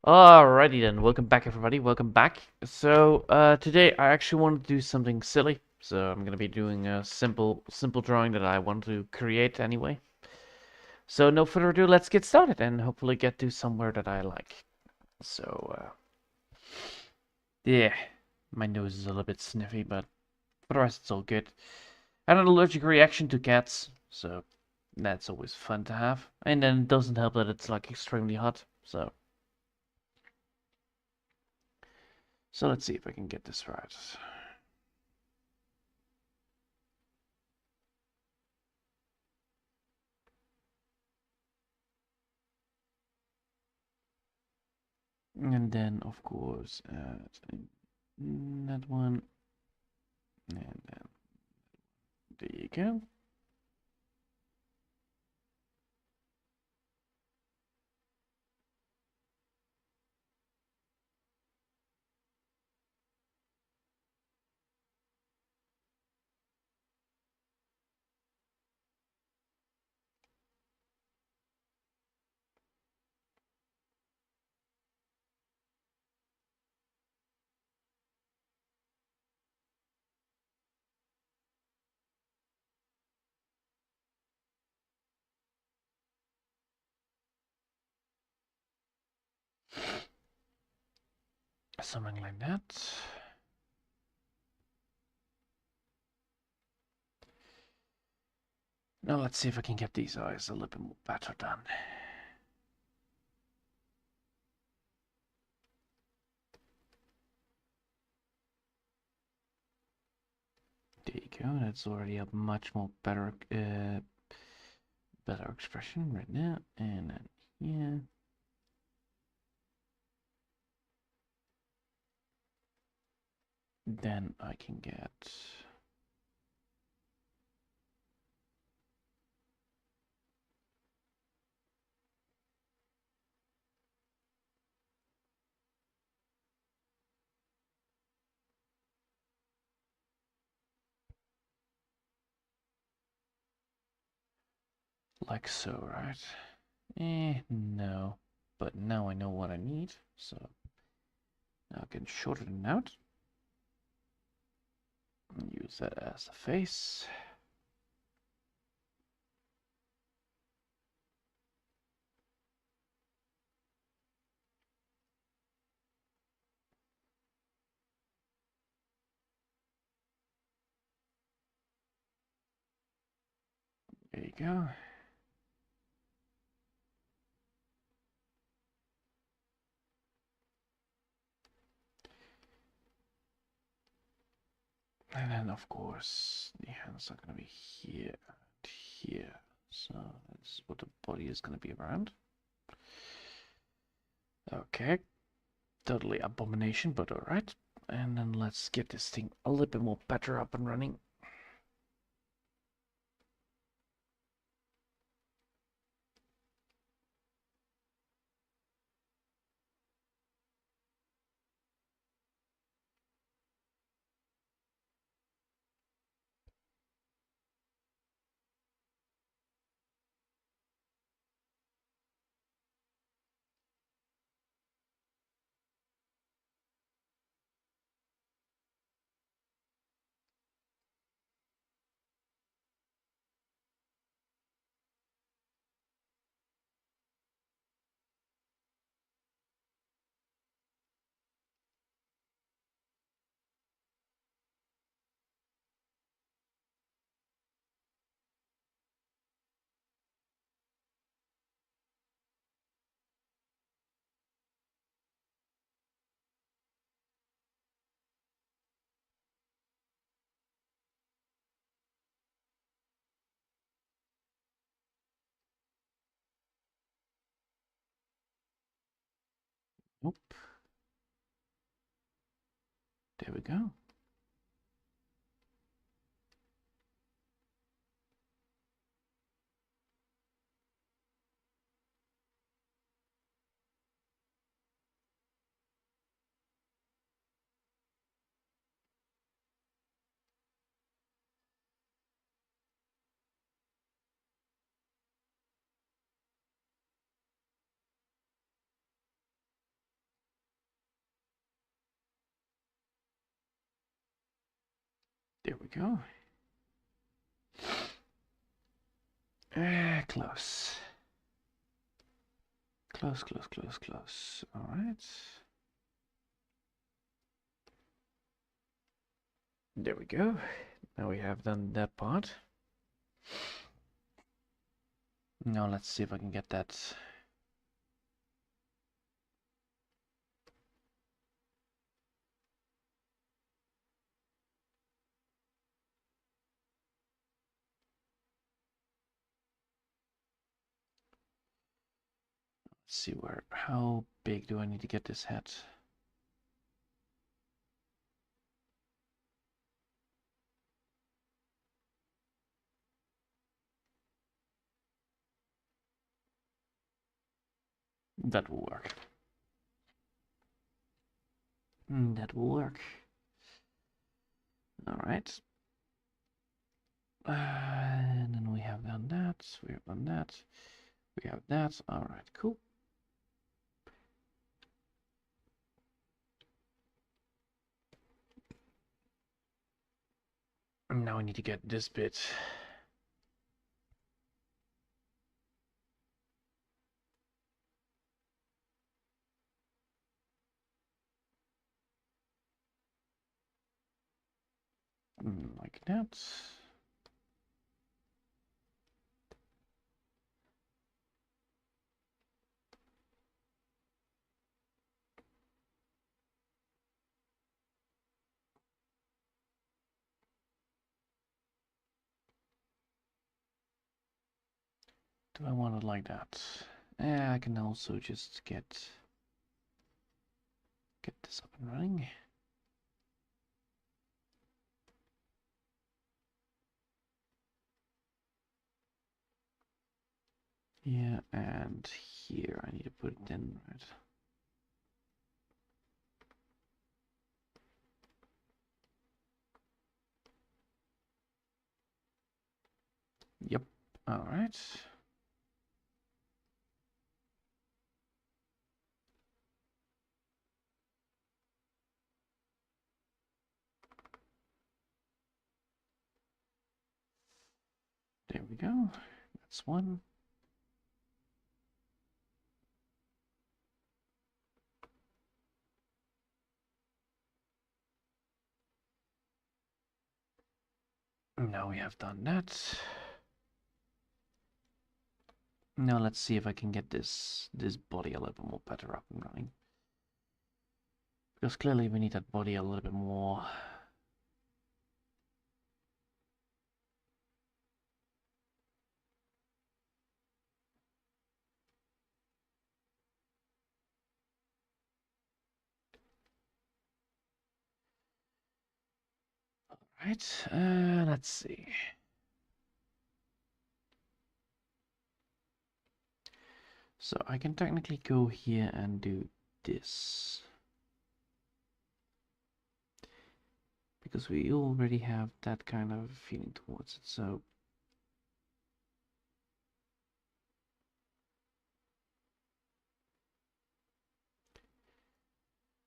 Alrighty then, welcome back everybody, welcome back. Today I actually want to do something silly. So I'm gonna be doing a simple drawing that I want to create anyway. So no further ado, let's get started and hopefully get to somewhere that I like. So, yeah, my nose is a little bit sniffy, but for the rest it's all good. I had an allergic reaction to cats, so that's always fun to have. And then it doesn't help that it's like extremely hot, so let's see if I can get this right. And then, of course, that one. And then, there you go. Something like that. Now let's see if I can get these eyes a little bit more better done. There you go. That's already a much more better expression right now. And then here. Then I can get like so, right? No. But now I know what I need, so now I can shorten it out and use that as the face. There you go. And then, of course, the hands are going to be here and here. So that's what the body is going to be around. Okay, totally abomination, but alright. And then let's get this thing a little bit more better up and running. Nope. There we go. we go. Close. Close, close, close, close. All right. There we go. Now we have done that part. Now let's see if I can get that. Let's see how big do I need to get this head? That will work. That will work. All right. And then we have done that. We have done that. We have that. All right, cool. Now I need to get this bit. Like that. Do I want it like that? Yeah, I can also just get this up and running. Yeah, and here I need to put it in, right? Yep. All right. There we go. That's one. Now we have done that. Now let's see if I can get this body a little bit more better up and running. Because clearly we need that body a little bit more. Alright, let's see. So I can technically go here and do this. Because we already have that kind of feeling towards it, so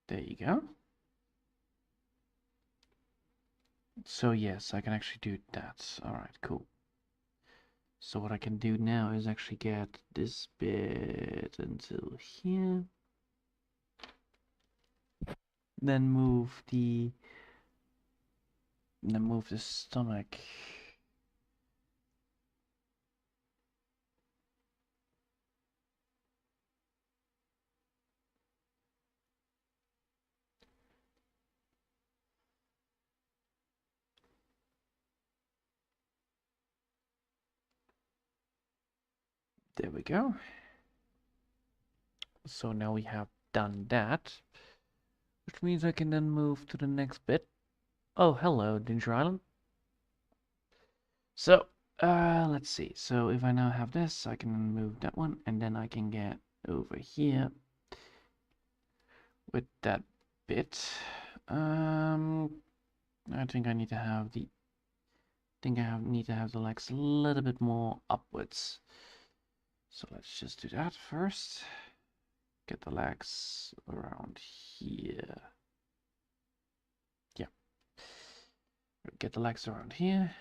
there you go. So yes, I can actually do that. Alright, cool. So what I can do now is actually get this bit until here. Then move the stomach. There we go. So now we have done that, which means I can then move to the next bit. Oh, hello, Danger Island. So, let's see. So if I now have this, I can move that one, and then I can get over here with that bit. I think I need to have the need to have the legs a little bit more upwards. So let's just do that first. Get the legs around here. Yeah. Get the legs around here.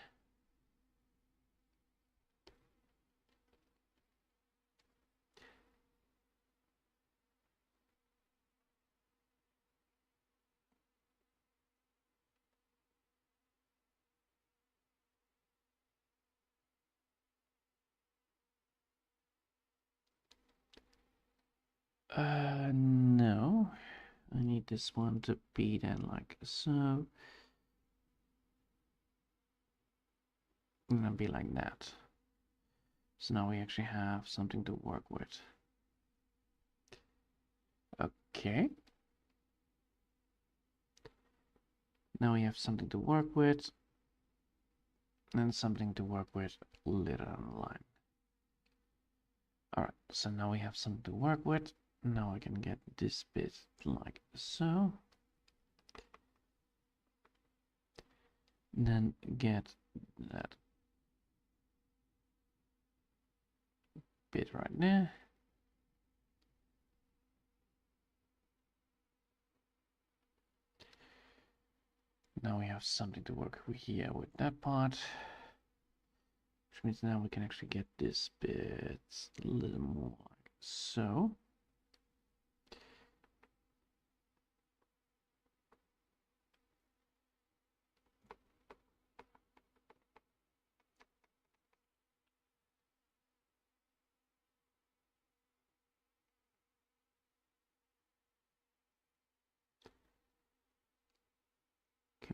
No. I need this one to be then like so. And then be like that. So now we actually have something to work with. Okay. Now we have something to work with. And something to work with later on the line. Alright, so now we have something to work with. Now I can get this bit like so. Then get that bit right there. Now we have something to work here with that part. Which means now we can actually get this bit a little more like so.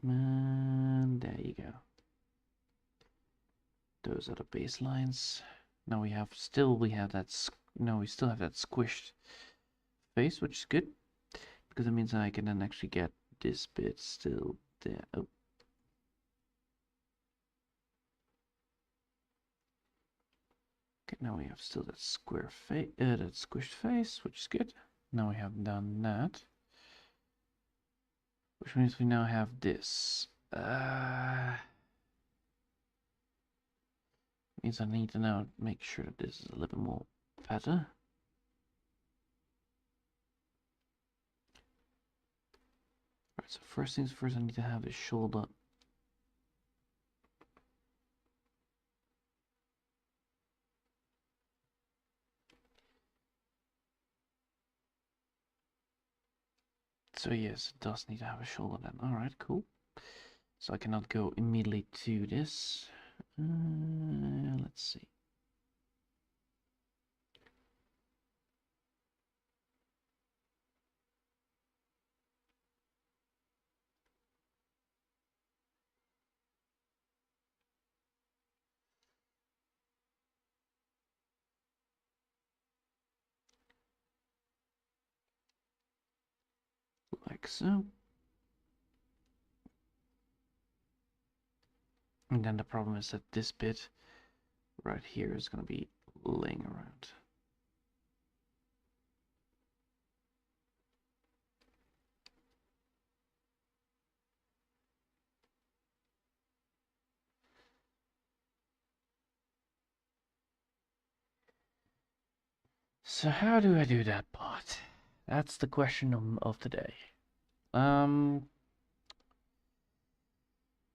Come on, there you go. Those are the baselines. Now we have we still have that squished face, which is good because it means I can then actually get this bit still there. Oh. Okay, now we have still that square face, that squished face, which is good. Now we have done that, which means we now have this. Means I need to now make sure that this is a little bit more better. Right, so first things first, I need to have this shoulder. So yes, it does need to have a shoulder then. Alright, cool. So I cannot go immediately to this. Let's see. Like so. And then the problem is that this bit right here is going to be laying around. So how do I do that part? That's the question of the day.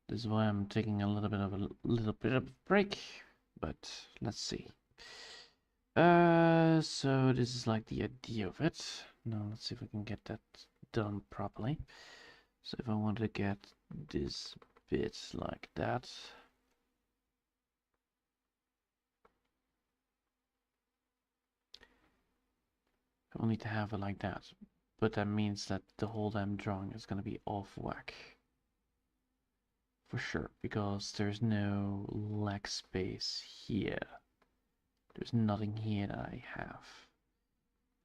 This is why I'm taking a little bit of a break, but let's see. So this is like the idea of it. Now let's see if I can get that done properly. So if I want to get this bit like that. I will need to have it like that. But that means that the whole damn drawing is going to be off whack. For sure, because there's no leg space here. There's nothing here that I have.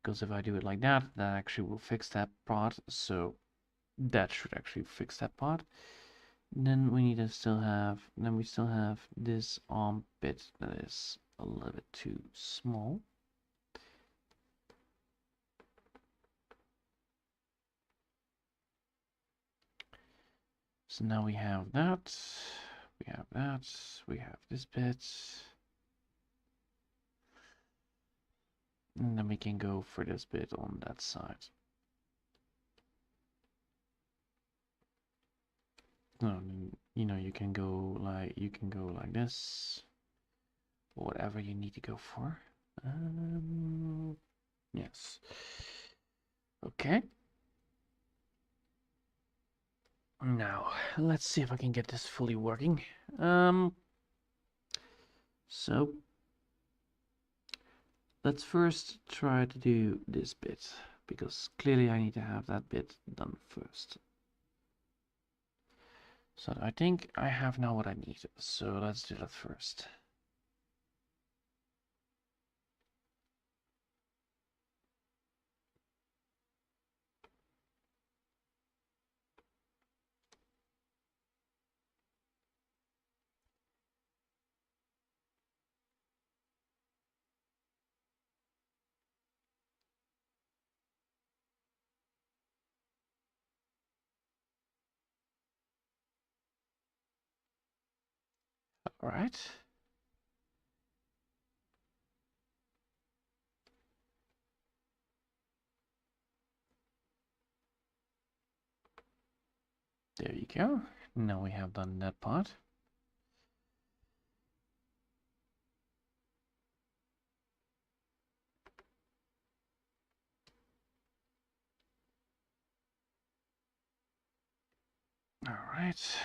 Because if I do it like that, that actually will fix that part. So that should actually fix that part. Then we need to still have, then we still have this arm bit that is a little bit too small. So now we have that, we have that, we have this bit. And then we can go for this bit on that side. No, you know, you can go like this, or whatever you need to go for. Yes. Okay. Now, let's see if I can get this fully working. So let's first try to do this bit, because clearly I need to have that bit done first. So I think I have now what I need, so let's do that first. All right. There you go. Now we have done that part. All right.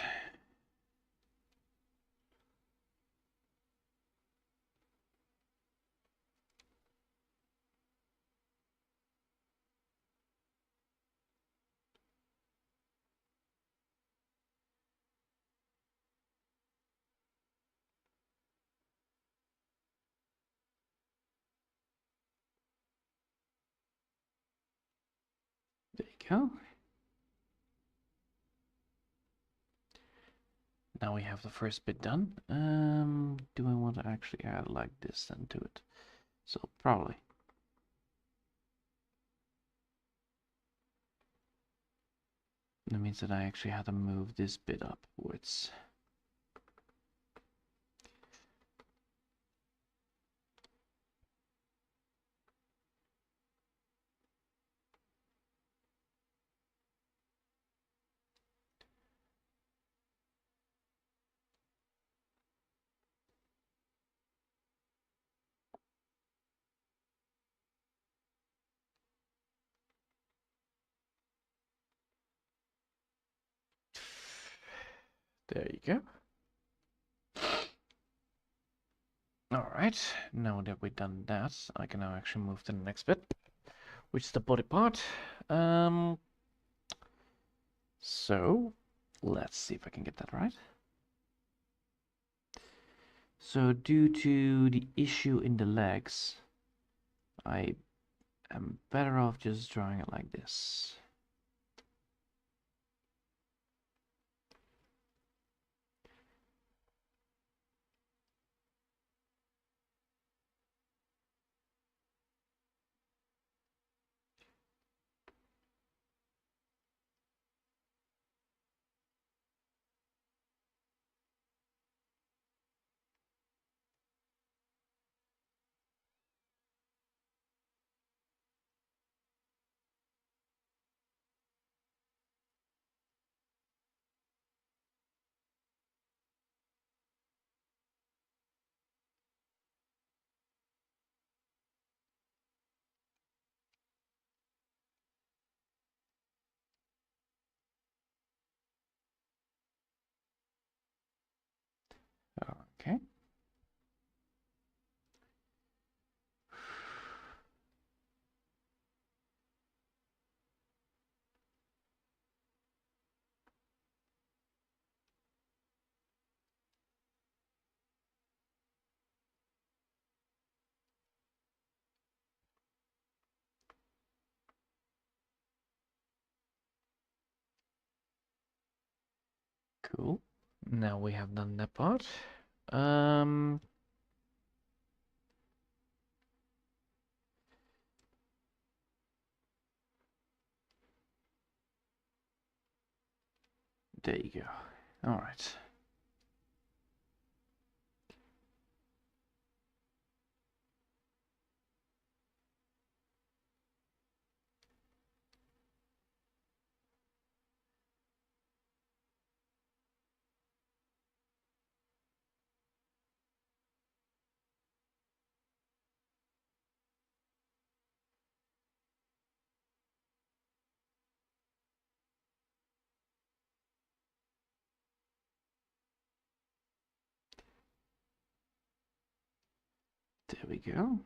There you go. Now we have the first bit done. Do I want to actually add like this then to it? So probably. That means that I actually had to move this bit upwards. There you go. Alright, now that we've done that, I can now actually move to the next bit, which is the body part. So let's see if I can get that right. So due to the issue in the legs, I am better off just drawing it like this. Okay. Cool. Now we have done that part. Um, there you go. All right. There we go.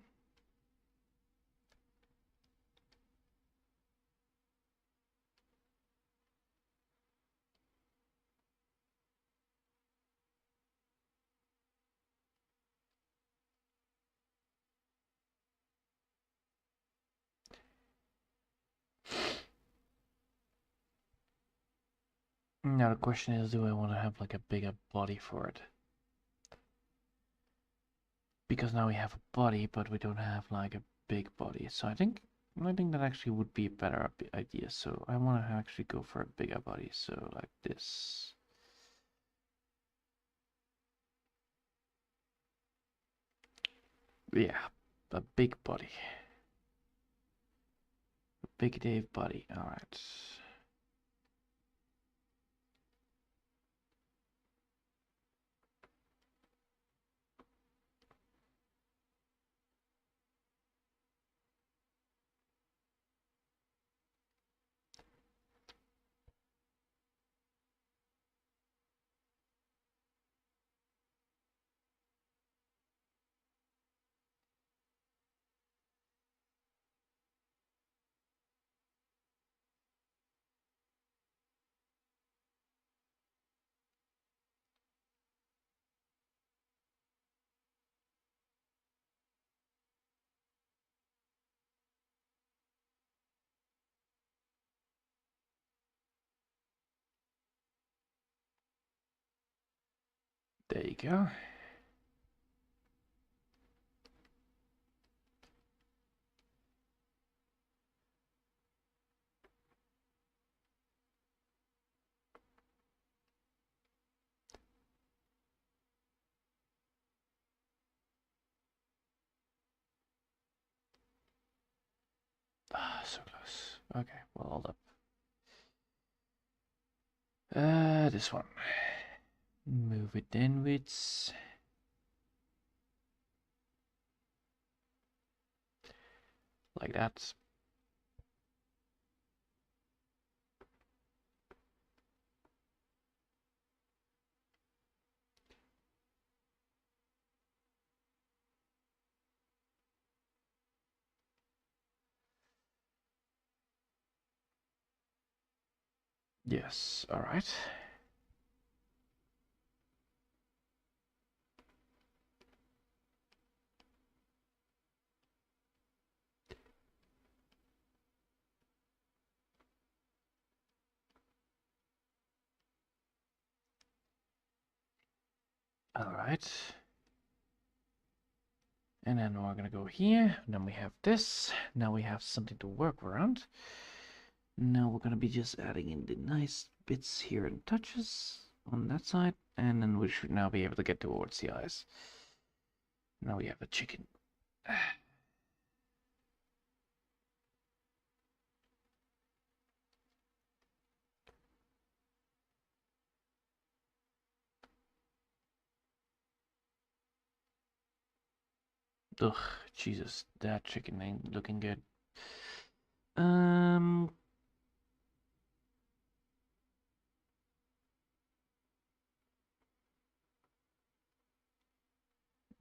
Now the question is, do I want to have like a bigger body for it? Because now we have a body, but we don't have like a big body. So I think that actually would be a better idea. So I want to actually go for a bigger body. So like this. Yeah, a big body. A big Dave body. All right. There you go. Ah, so close. Okay, well, hold up. This one. Move it inwards. Like that. Yes, all right. All right. And then we're gonna go here. And then we have this. Now we have something to work around. Now we're gonna be just adding in the nice bits here and touches on that side. And then we should now be able to get towards the eyes. Now we have a chicken. Ugh, Jesus, that chicken ain't looking good. Um,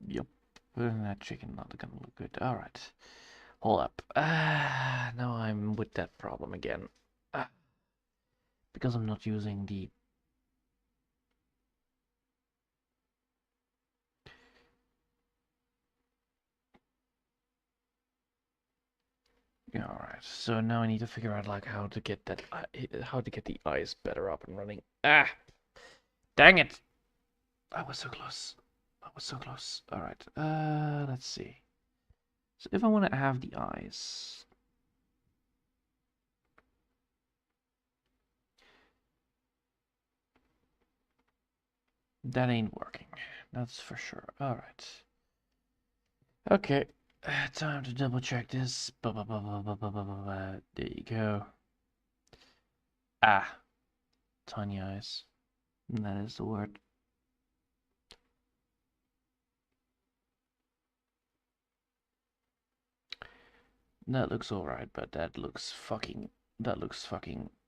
Yep, that chicken not gonna look good. All right, hold up. Now I'm with that problem again. Because I'm not using the. Yeah, all right. So now I need to figure out like how to get that, how to get the eyes better up and running. Dang it! I was so close. I was so close. All right. Let's see. So if I want to have the eyes, that ain't working. That's for sure. All right. Okay. Time to double check this. There you go. Ah, tiny eyes. That is the word. That looks alright, but that looks fucking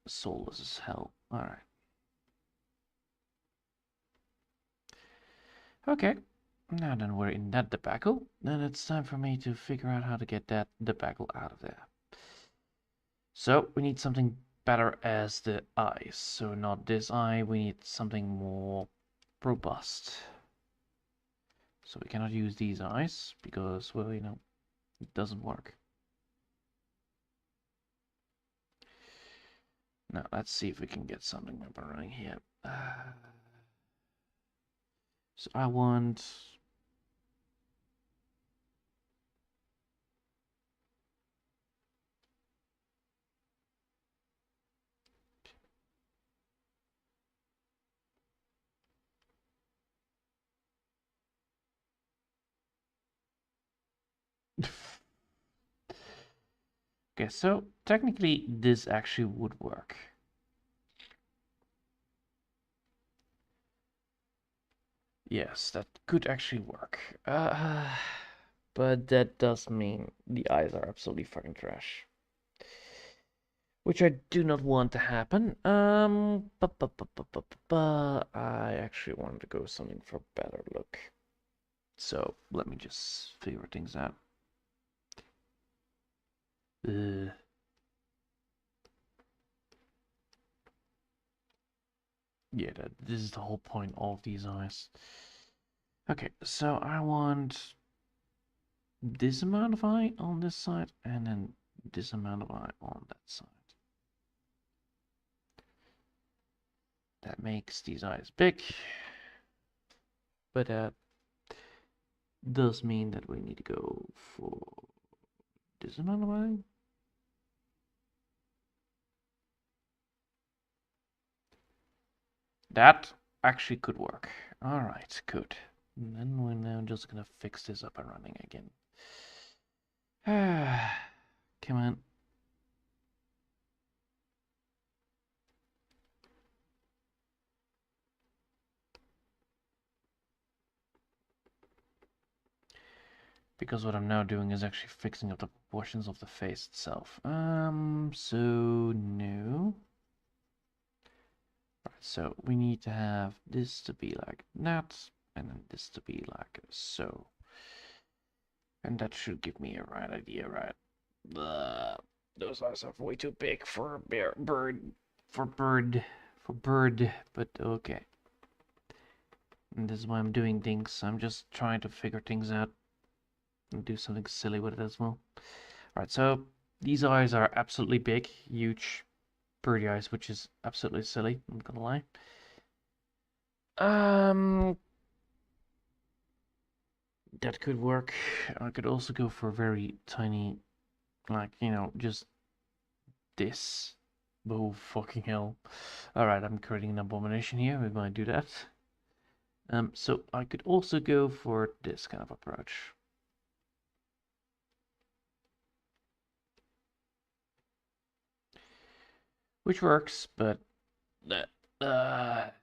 soulless as hell. Alright. Okay. Now then we're in that debacle, then it's time for me to figure out how to get that debacle out of there. So we need something better as the eyes. So not this eye, we need something more robust. So we cannot use these eyes because, well, it doesn't work. Now let's see if we can get something up and running here. So I want... Okay, so technically this actually would work. Yes, that could actually work. But that does mean the eyes are absolutely fucking trash. Which I do not want to happen. I actually wanted to go something for better look. So let me just figure things out. Yeah, this is the whole point of these eyes. Okay, so I want this amount of eye on this side, and then this amount of eye on that side. That makes these eyes big, but that does mean that we need to go for this amount of eye. That actually could work. Alright, good. And then we're now just gonna fix this up and running again. Come on. Because what I'm now doing is actually fixing up the proportions of the face itself. So no. Right, so we need to have this to be like that, and then this to be like so. And that should give me a right idea, right? Those eyes are way too big for a bird, but okay. And this is why I'm doing things. I'm just trying to figure things out and do something silly with it as well. Right, so these eyes are absolutely big, huge, birdie eyes, which is absolutely silly, I'm not gonna lie. That could work. I could also go for a very tiny, like, just this. Oh, fucking hell. Alright, I'm creating an abomination here. We might do that. So I could also go for this kind of approach. Which works, but that that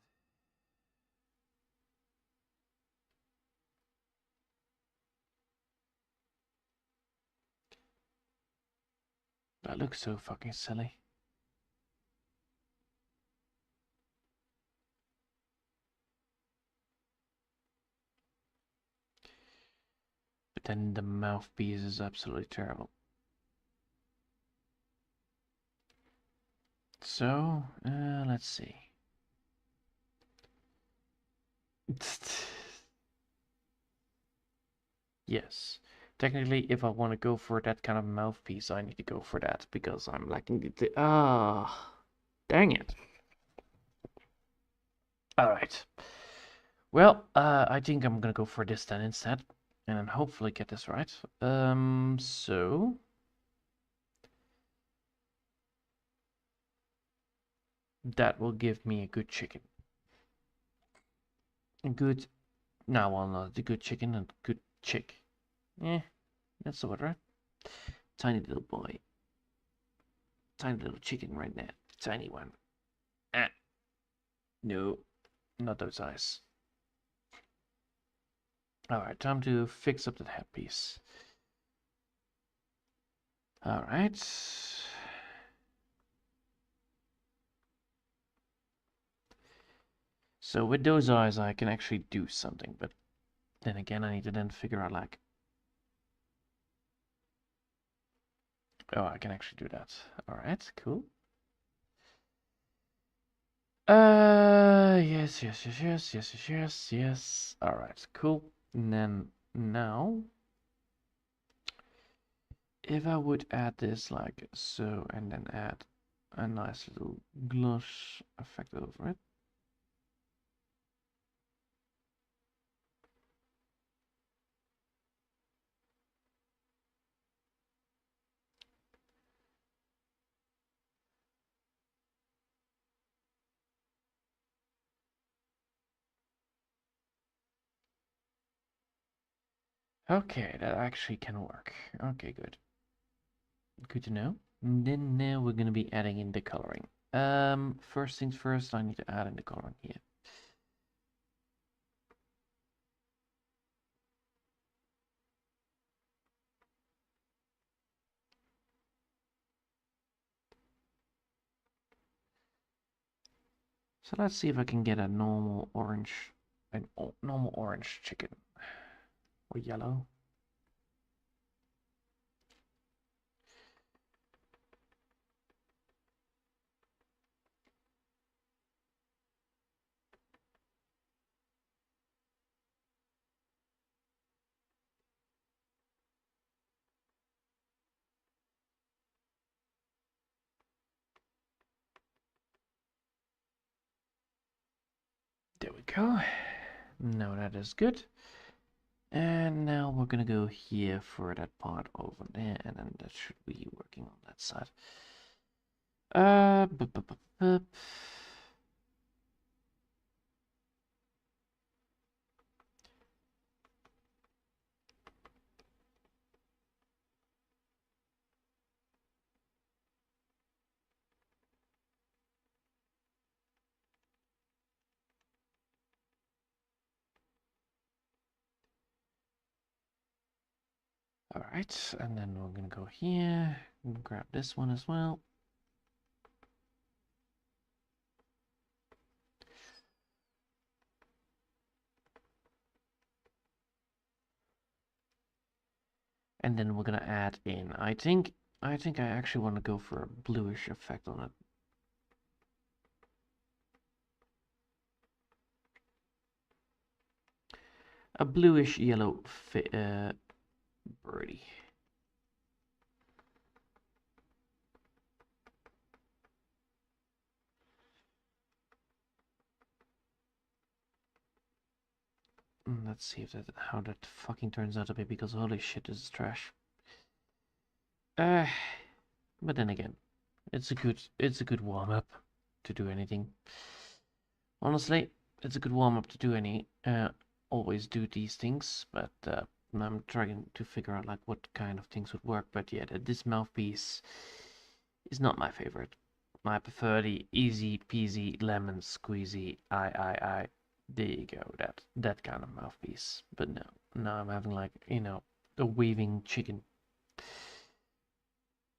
looks so fucking silly. But then the mouthpiece is absolutely terrible. So, let's see. Yes. Technically, if I want to go for that kind of mouthpiece, I need to go for that because I'm lacking the... Dang it. Alright. Well, I think I'm gonna go for this then instead. And then hopefully get this right. So... That will give me a good chicken. A good... No, well, not a good chicken, a good chick. Eh, that's the word, right? Tiny little boy. Tiny little chicken right there. Tiny one. Ah. No, not those eyes. Alright, time to fix up that headpiece. Alright. So with those eyes I can actually do something, but Then again, I need to then figure out like, oh, I can actually do that. All right, cool. Yes, yes, yes, yes, yes, yes, yes, yes. All right, cool. And then now, if I would add this like so, and then add a nice little gloss effect over it. Okay, that actually can work. Okay, good. Good to know. And then now we're gonna be adding in the coloring. First things first, I need to add in the coloring here. So let's see if I can get a normal orange, normal orange chicken or yellow. There we go. Now that is good. And now we're gonna go here for that part over there, and then that should be working on that side. Bup, bup, bup, bup. All right, and then we're gonna go here and grab this one as well. And then we're gonna add in, I think I actually want to go for a bluish effect on it. A bluish yellow birdie. Let's see if how that fucking turns out to be, because holy shit, this is trash. But then again, it's a good warm up to do anything. Honestly, it's a good warm up to do any always do these things, but I'm trying to figure out like what kind of things would work. But yeah, this mouthpiece is not my favorite. I prefer the easy peasy lemon squeezy. I. There you go. That kind of mouthpiece. But no, now I'm having like a weaving chicken.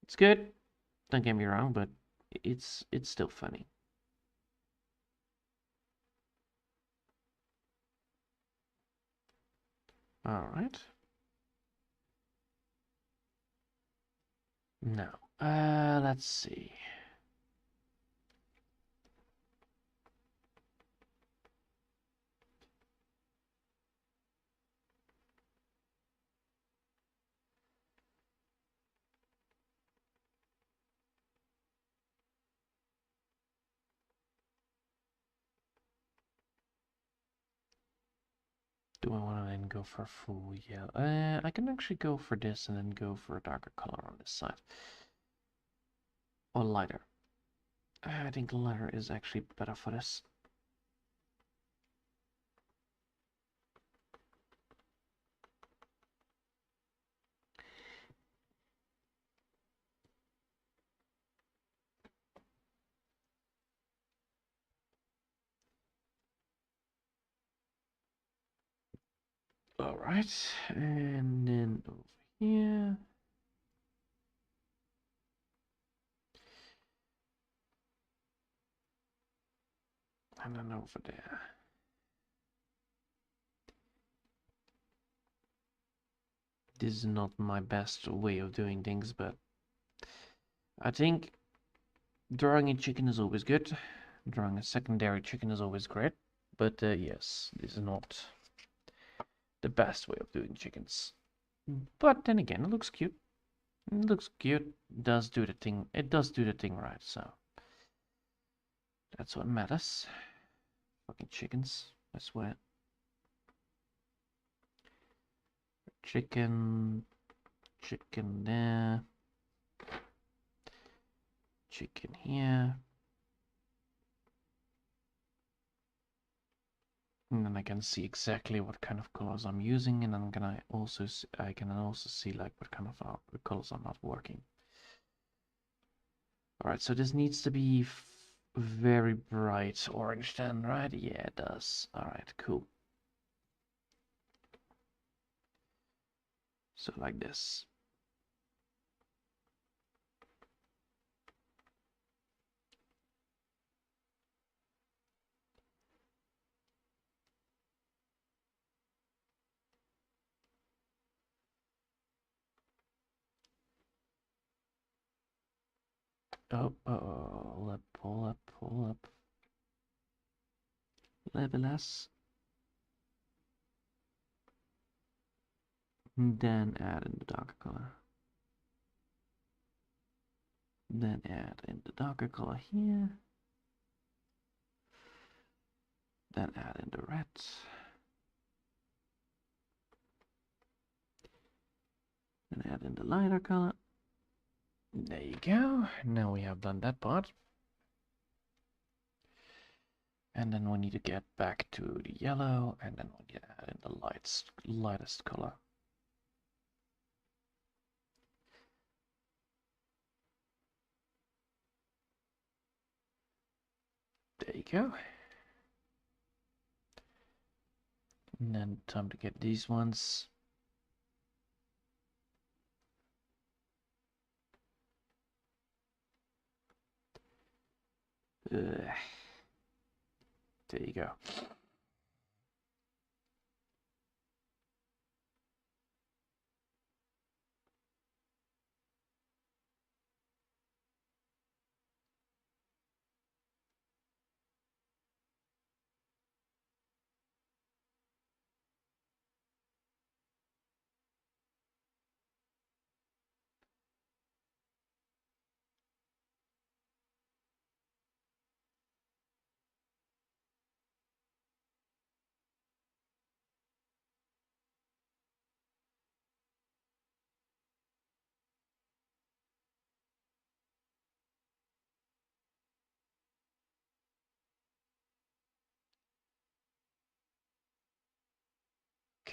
It's good. Don't get me wrong, but it's still funny. All right. Now, let's see. Do I want to then go for full yellow? I can actually go for this and then go for a darker color on this side. Or lighter. I think lighter is actually better for this. Alright, and then over here. And then over there. This is not my best way of doing things, but I think drawing a chicken is always good. Drawing a secondary chicken is always great. But yes, this is not the best way of doing chickens. But then again, it looks cute. It looks cute. Does do the thing. It does do the thing right, so that's what matters. Fucking chickens, I swear. Chicken, chicken there, chicken here. And then I can see exactly what kind of colors I'm using, and then I can also see like what kind of colors are not working. All right, so this needs to be very bright orange then, right? Yeah, it does. All right, cool. So like this. Oh, pull up, pull up. Level-less. Then add in the darker color. Then add in the darker color here. Then add in the red. Then add in the lighter color. There you go. Now we have done that part. And then we need to get back to the yellow, and then we need to add in the lightest color. There you go. And then time to get these ones. Ugh. There you go.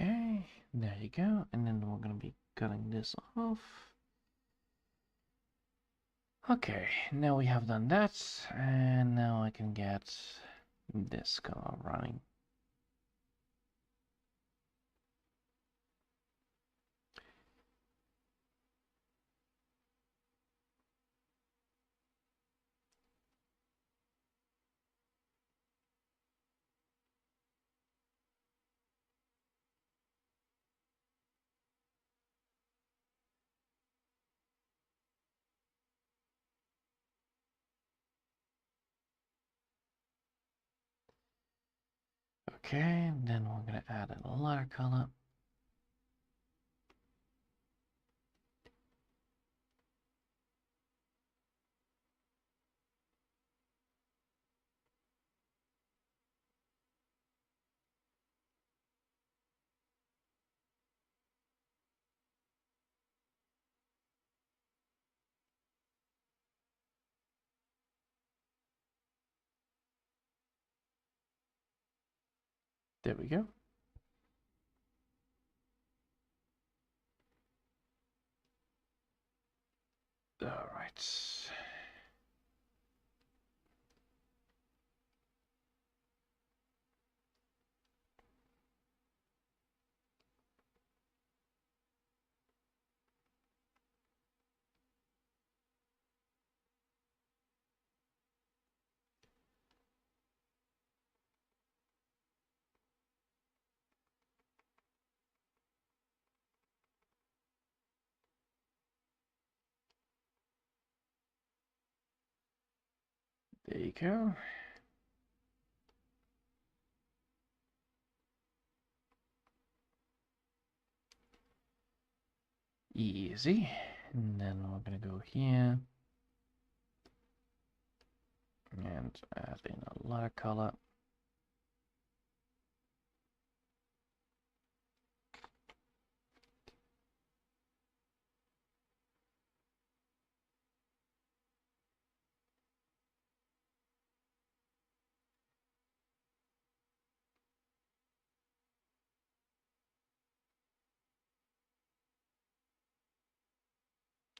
Okay, there you go. And then we're gonna be cutting this off. Okay, now we have done that, and now I can get this color running. Okay, then we're gonna add in a lighter color. There we go. All right. There you go. Easy. And then we're gonna go here and add in a lot of color.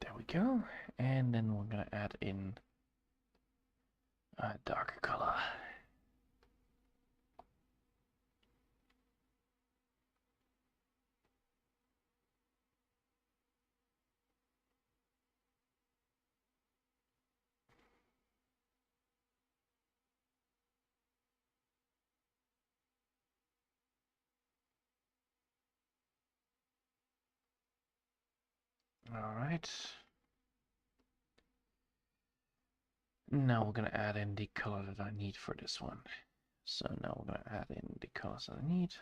There we go. And then we're gonna add in a darker color. All right. Now we're gonna add in the color that I need for this one. So now we're gonna add in the colors that I need.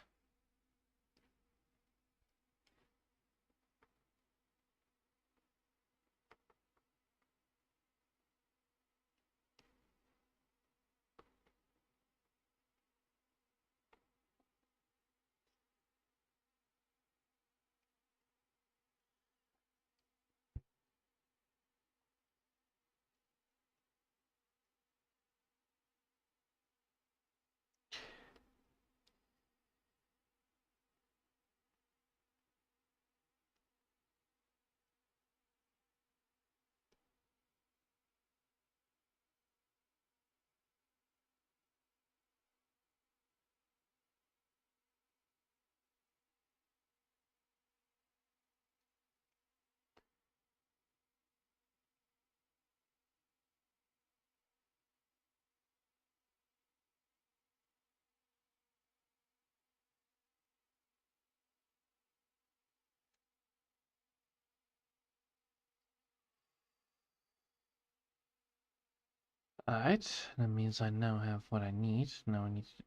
Alright, that means I now have what I need.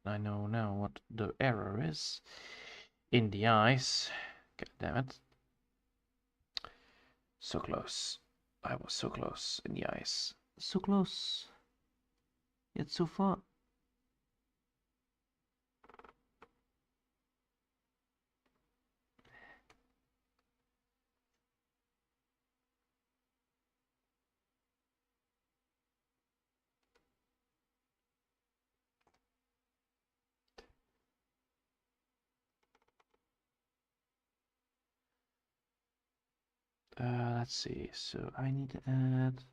I know now what the error is in the eyes. God damn it. So close. I was so close in the eyes. So close. Yet so far. Let's see. So I need to add.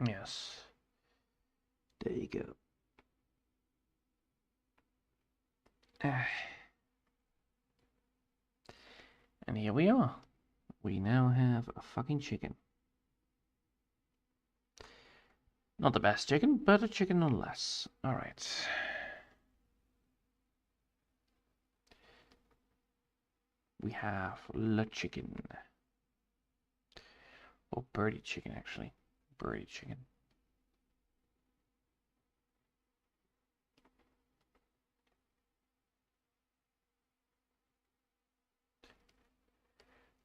Yes. There you go. And here we are. We now have a fucking chicken. Not the best chicken, but a chicken nonetheless. Alright. We have the chicken. Oh, birdie chicken, actually. Birdie chicken.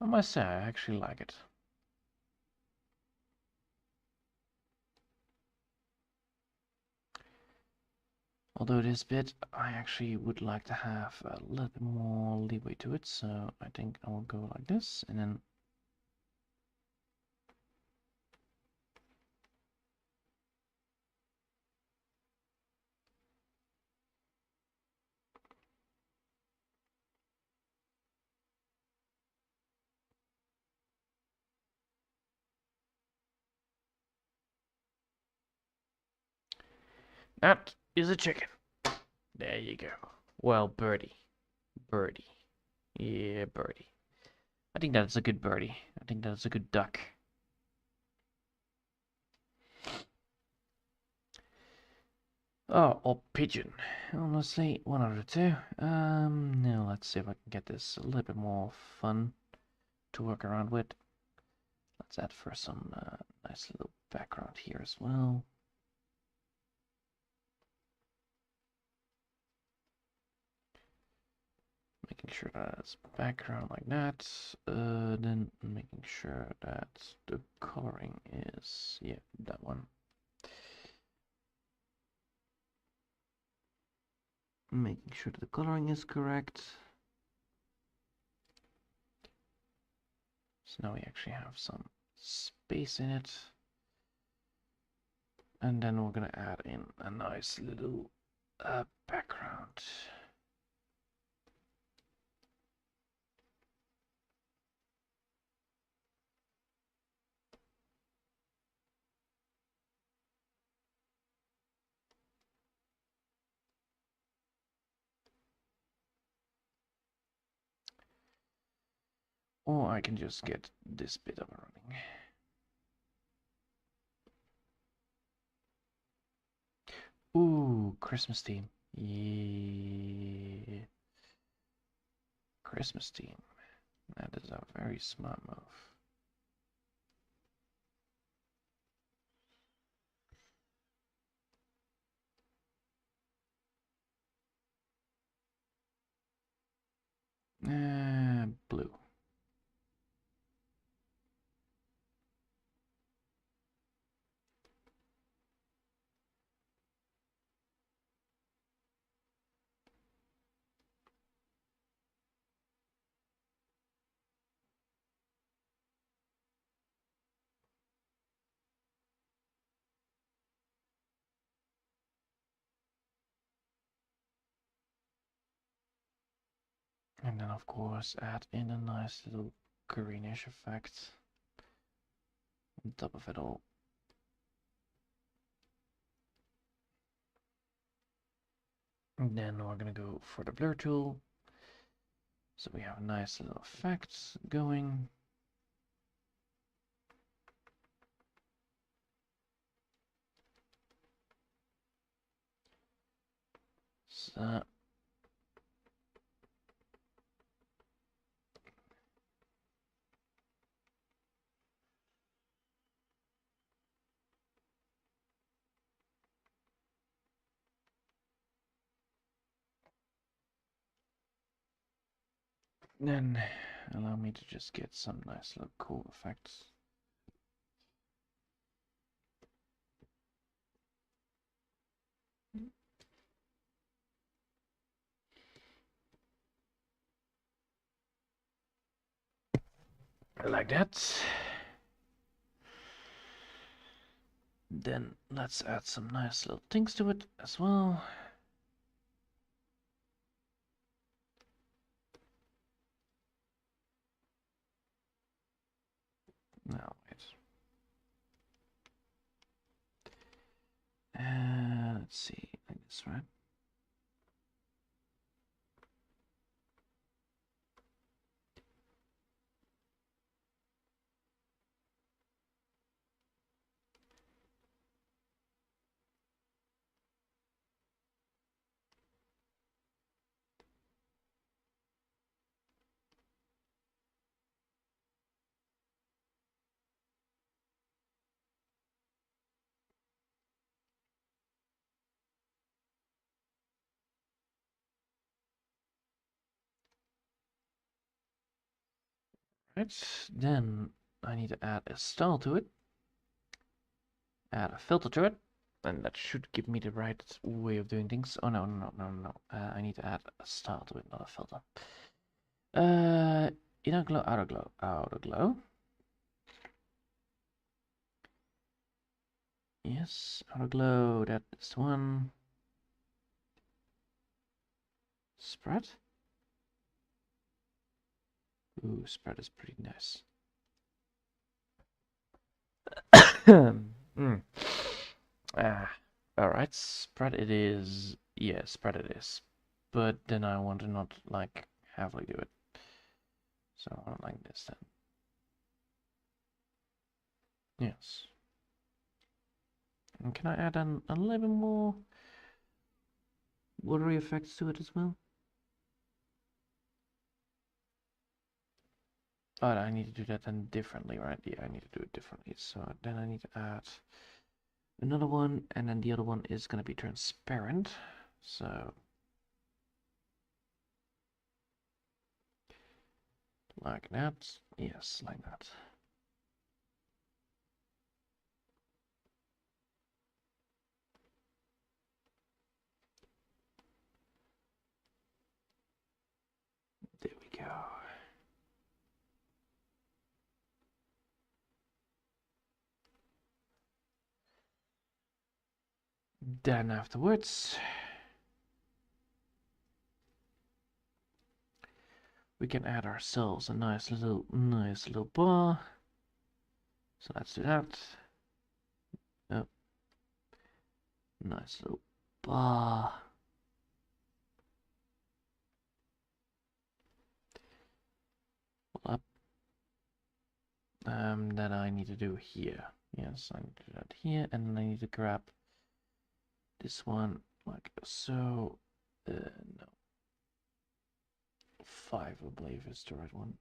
I must say, I actually like it. Although this bit, I actually would like to have a little bit more leeway to it, so I think I will go like this, and then that is a chicken. There you go. Well, birdie. Birdie. Yeah, birdie. I think that's a good birdie. I think that's a good duck. Oh, or pigeon. Honestly, one out of two. No, let's see if I can get this a little bit more fun to work around with. Let's add for some nice little background here as well. Making sure that's background like that. Then making sure that the coloring is, yeah, that one. Making sure that the coloring is correct. So now we actually have some space in it. And then we're gonna add in a nice little background. Or I can just get this bit up and running. Ooh, Christmas theme. Yeah. Christmas theme. That is a very smart move. Blue. And then of course add in a nice little greenish effect on top of it all. And then we're gonna go for the blur tool. So we have a nice little effect going. So then allow me to just get some nice little cool effects. Like that. Then let's add some nice little things to it as well. Now wait. Let's see, like this, right? Right, then I need to add a style to it. Add a filter to it. And that should give me the right way of doing things. Oh no, no, no, no, no. I need to add a style to it, not a filter. Inner glow, outer glow, outer glow. Yes, outer glow, that is the one. Spread. Ooh, spread is pretty nice. mm. Alright, spread it is. Yeah, spread it is. But then I want to not, like, heavily do it. So I want like this then. Yes. And can I add a little bit more? watery effects to it as well. Oh, I need to do that then differently, right? Yeah, I need to do it differently. So then I need to add another one, and then the other one is going to be transparent. So like that. Yes, like that. There we go. Then afterwards, we can add ourselves a nice little bar. So let's do that. Oh, nice little bar. Up. That I need to do here. Yes, I need to do that here, and then I need to grab this one like so. No. 5, I believe, is the right one.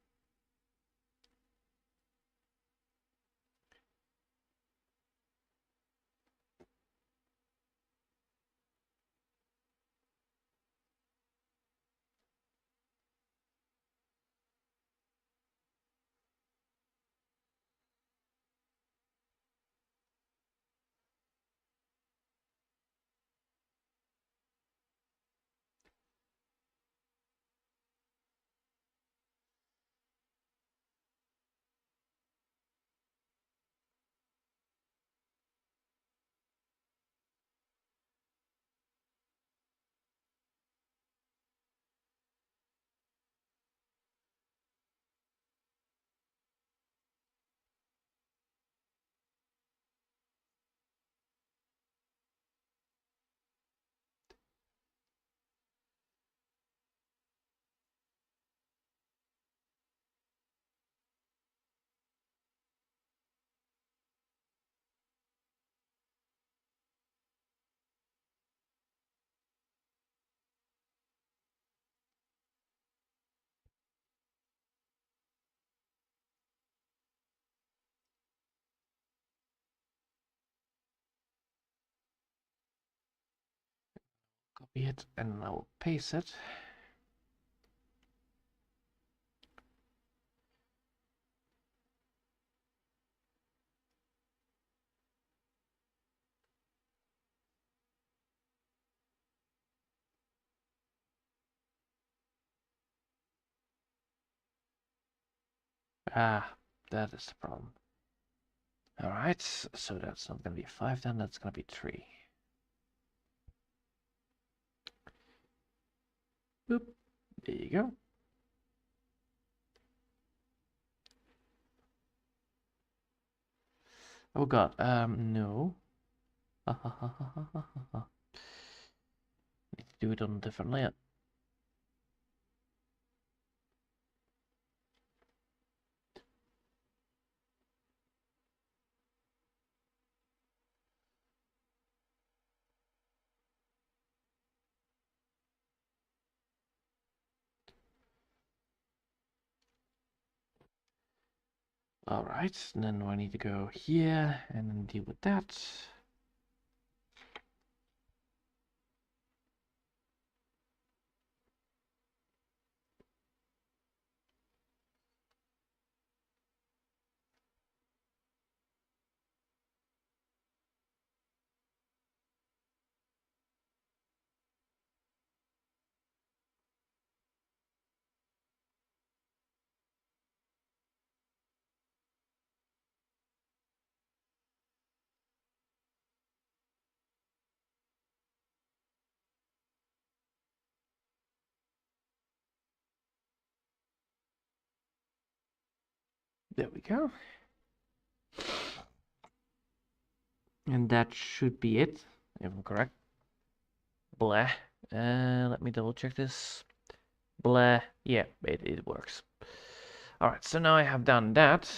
Copy it, and I will paste it. Ah, that is the problem. Alright, so that's not going to be 5 then, that's going to be 3. Boop. There you go. Oh god, no. Need to do it on a different layer. Alright, then I need to go here and then deal with that. There we go. And that should be it, if I'm correct. Blah. Let me double check this. Blah. Yeah, it works. Alright, so now I have done that.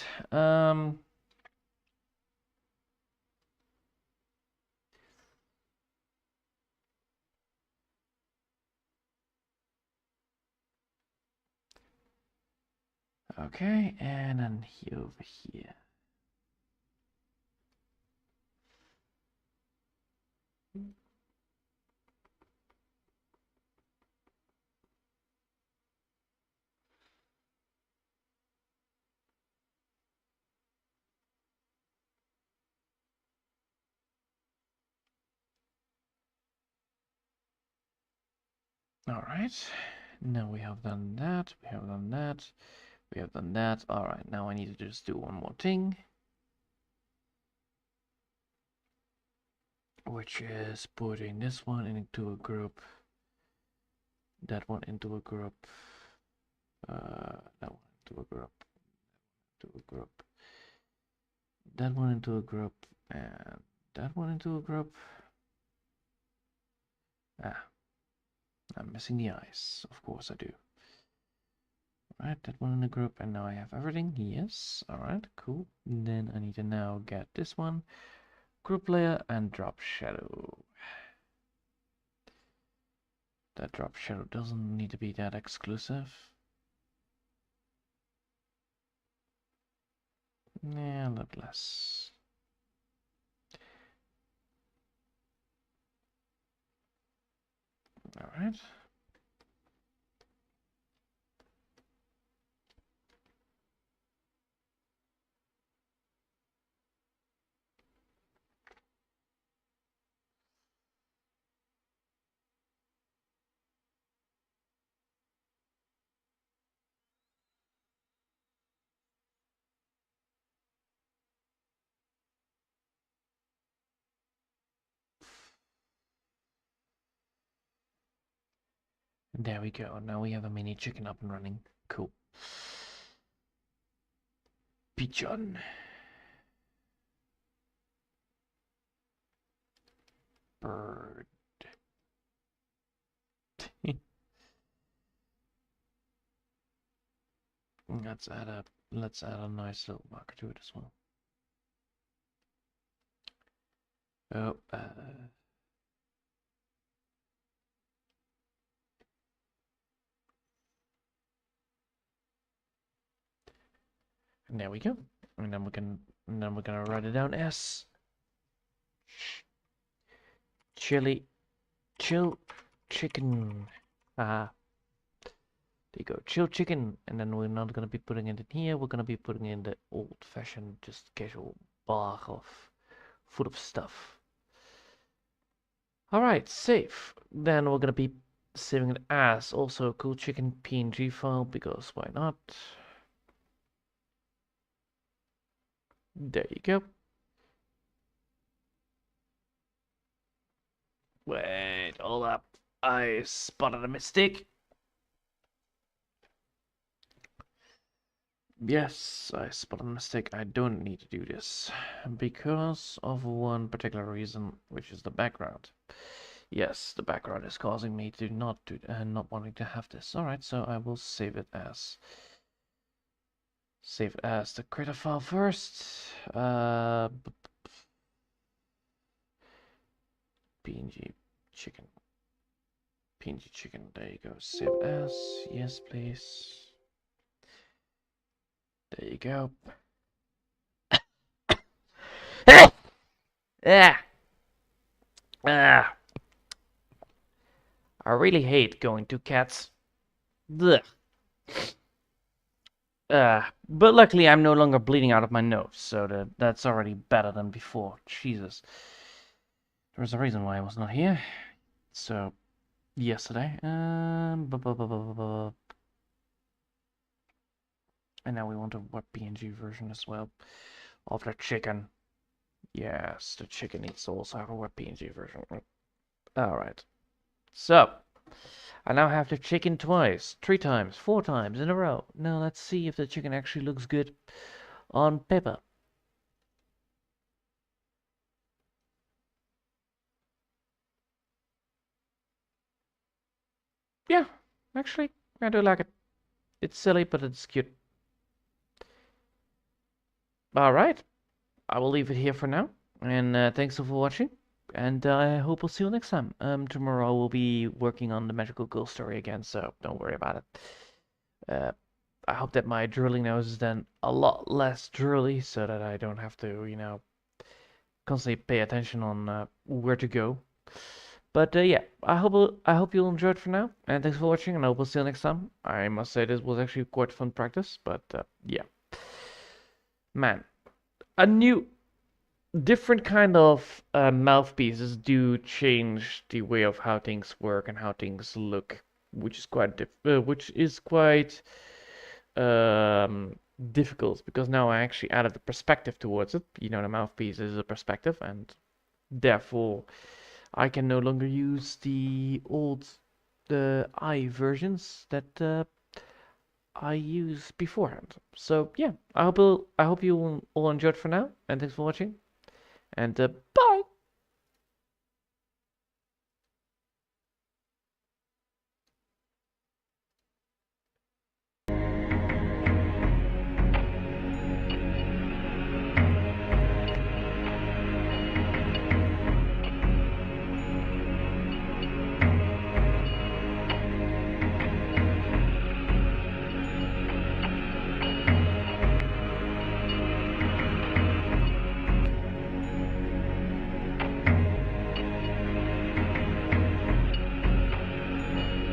Okay, and then here over here. All right, now we have done that, we have done that, we have done that. All right, now I need to just do one more thing, which is putting this one into a group, that one into a group, that one into a group, that one into a group, and that one into a group. Ah, I'm missing the eyes. Of course I do. Right, that one in the group, and now I have everything. Yes, alright, cool. And then I need to now get this one, group layer, and drop shadow. That drop shadow doesn't need to be that exclusive. Yeah, a little less. Alright. There we go. Now we have a mini chicken up and running. Cool. Pigeon. Bird. Let's add a nice little marker to it as well. Oh, and there we go. And then we're gonna write it down as chili chill chicken. Ah, there you go, chill chicken. And then we're not gonna be putting it in here. We're gonna be putting in the old-fashioned, just casual bar of full of stuff. All right, save. Then we're gonna be saving it as also a cool chicken PNG file because why not? There you go. Wait, hold up. I spotted a mistake. Yes, I spotted a mistake. I don't need to do this because of one particular reason, which is the background. Yes, the background is causing me to not not wanting to have this. All right, so I will save it as the creator file first. PNG chicken. PNG chicken. There you go. Save as. Yes, please. There you go. Ah. Ah. I really hate going to cats. Ugh. But luckily I'm no longer bleeding out of my nose, so that's already better than before. Jesus. There's a reason why I was not here. So, yesterday. And now we want a WebPNG version as well of the chicken. Yes, the chicken needs to also have a WebPNG version. Alright. So, I now have the chicken twice, 3 times, 4 times in a row. Now let's see if the chicken actually looks good on paper. Yeah, actually, I do like it. It's silly, but it's cute. Alright, I will leave it here for now. And thanks for watching. And I hope we'll see you next time. Tomorrow we'll be working on the Magical Girl story again, so don't worry about it. I hope that my drilling nose is then a lot less drilly so that I don't have to, constantly pay attention on where to go. But yeah, I hope you'll enjoy it for now, and thanks for watching, and I hope we'll see you next time. I must say this was actually quite fun practice, but yeah, man, a new, different kind of mouthpieces do change the way of how things work and how things look, which is quite um, difficult because now I actually added the perspective towards it. The mouthpiece is a perspective, and therefore I can no longer use the eye versions that I used beforehand. So yeah, I hope you all enjoyed for now, and thanks for watching, and bye.